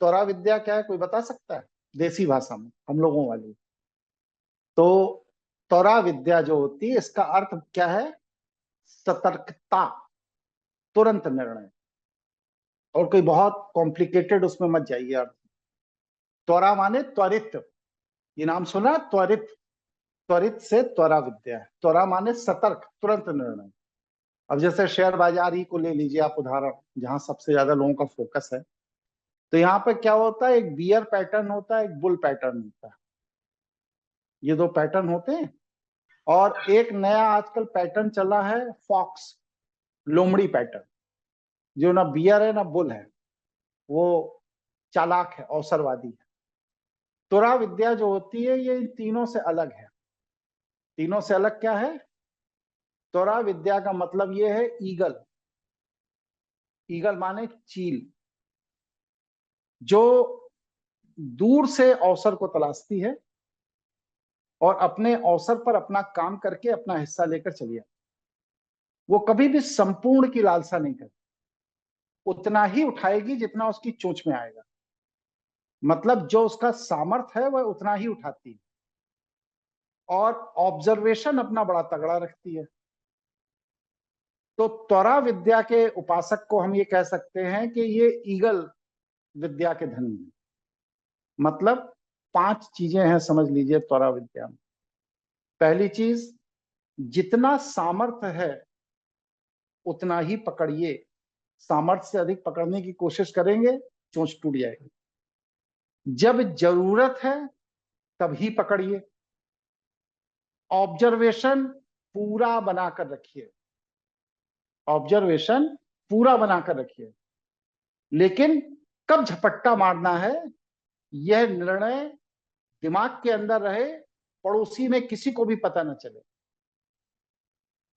त्वरा विद्या क्या है, कोई बता सकता है देसी भाषा में, हम लोगों वाली? तो त्वरा विद्या जो होती है, इसका अर्थ क्या है? सतर्कता, तुरंत निर्णय। और कोई बहुत कॉम्प्लिकेटेड उसमें मत जाइए अर्थ। त्वरा माने त्वरित, ये नाम सुना, त्वरित। त्वरित से त्वरा विद्या है। त्वरा माने सतर्क, तुरंत निर्णय। अब जैसे शेयर बाजार ही को ले लीजिए आप उदाहरण, जहां सबसे ज्यादा लोगों का फोकस है। तो यहाँ पे क्या होता है, एक बियर पैटर्न होता है, एक बुल पैटर्न होता है। ये दो पैटर्न होते हैं। और एक नया आजकल पैटर्न चला है, फॉक्स, लोमड़ी पैटर्न, जो ना बियर है ना बुल है, वो चालाक है, अवसरवादी है। त्वरा विद्या जो होती है, ये इन तीनों से अलग है। तीनों से अलग क्या है? त्वरा विद्या का मतलब ये है ईगल। ईगल माने चील, जो दूर से अवसर को तलाशती है और अपने अवसर पर अपना काम करके अपना हिस्सा लेकर चली जाती। वो कभी भी संपूर्ण की लालसा नहीं करती, उतना ही उठाएगी जितना उसकी चोंच में आएगा। मतलब जो उसका सामर्थ्य है वह उतना ही उठाती है। और ऑब्जर्वेशन अपना बड़ा तगड़ा रखती है। तो त्वरा विद्या के उपासक को हम ये कह सकते हैं कि ये ईगल विद्या के धनी है। मतलब 5 चीजें हैं समझ लीजिए त्वरा विद्या में। पहली चीज, जितना सामर्थ्य है उतना ही पकड़िए। सामर्थ्य से अधिक पकड़ने की कोशिश करेंगे, चोंच टूट जाएगी। जब जरूरत है तब ही पकड़िए। ऑब्जर्वेशन पूरा बनाकर रखिए। ऑब्जर्वेशन पूरा बनाकर रखिए। लेकिन कब झपट्टा मारना है, यह निर्णय दिमाग के अंदर रहे, पड़ोसी में किसी को भी पता न चले।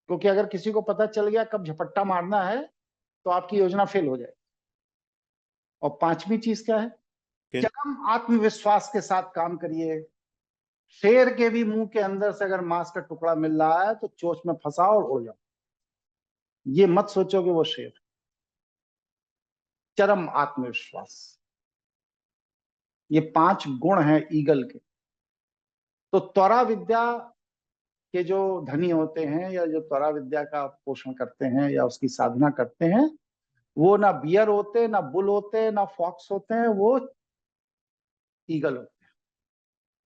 क्योंकि अगर किसी को पता चल गया कब झपट्टा मारना है, तो आपकी योजना फेल हो जाएगी। और 5वीं चीज क्या है? चरम आत्मविश्वास के साथ काम करिए। शेर के भी मुंह के अंदर से अगर मांस का टुकड़ा मिल रहा है तो चोंच में फंसाओ और उड़ जाओ। ये मत सोचो कि वो शेर। चरम आत्मविश्वास, ये 5 गुण हैं ईगल के। तो त्वरा विद्या के जो धनी होते हैं, या जो त्वरा विद्या का पोषण करते हैं या उसकी साधना करते हैं, वो ना बियर होते, ना बुल होते, ना फॉक्स होते हैं, वो ईगल होते हैं।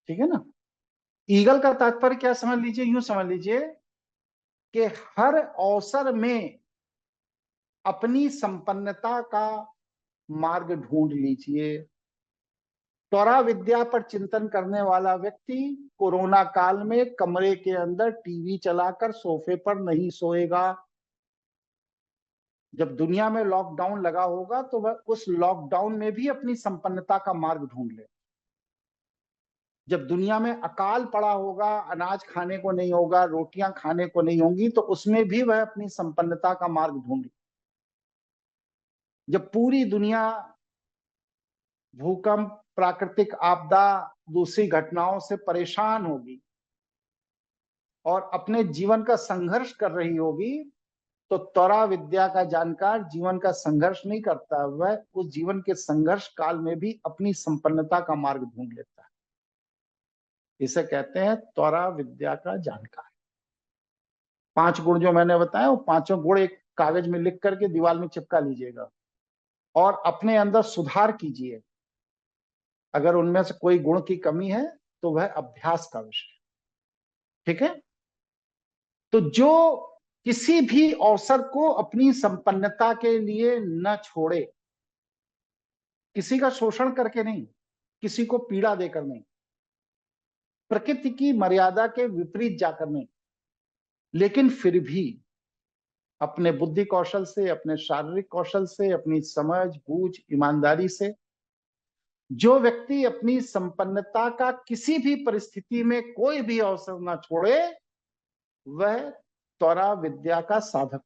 ठीक है ना? ईगल का तात्पर्य क्या समझ लीजिए, यूं समझ लीजिए कि हर अवसर में अपनी संपन्नता का मार्ग ढूंढ लीजिए। त्वरा विद्या पर चिंतन करने वाला व्यक्ति कोरोना काल में कमरे के अंदर टीवी चलाकर सोफे पर नहीं सोएगा। जब दुनिया में लॉकडाउन लगा होगा तो वह उस लॉकडाउन में भी अपनी संपन्नता का मार्ग ढूंढ ले। जब दुनिया में अकाल पड़ा होगा, अनाज खाने को नहीं होगा, रोटियां खाने को नहीं होंगी, तो उसमें भी वह अपनी संपन्नता का मार्ग ढूंढ ले। जब पूरी दुनिया भूकंप, प्राकृतिक आपदा, दूसरी घटनाओं से परेशान होगी और अपने जीवन का संघर्ष कर रही होगी, तो त्वरा विद्या का जानकार जीवन का संघर्ष नहीं करता, वह उस जीवन के संघर्ष काल में भी अपनी संपन्नता का मार्ग ढूंढ लेता है। इसे कहते हैं त्वरा विद्या का जानकार। 5 गुण जो मैंने बताया, वो 5 गुण एक कागज में लिख करके दीवार में चिपका लीजिएगा और अपने अंदर सुधार कीजिए। अगर उनमें से कोई गुण की कमी है तो वह अभ्यास का विषय। ठीक है? तो जो किसी भी अवसर को अपनी संपन्नता के लिए न छोड़े, किसी का शोषण करके नहीं, किसी को पीड़ा देकर नहीं, प्रकृति की मर्यादा के विपरीत जाकर नहीं, लेकिन फिर भी अपने बुद्धि कौशल से, अपने शारीरिक कौशल से, अपनी समझ बूझ ईमानदारी से, जो व्यक्ति अपनी संपन्नता का किसी भी परिस्थिति में कोई भी अवसर ना छोड़े, वह त्वरा विद्या का साधक।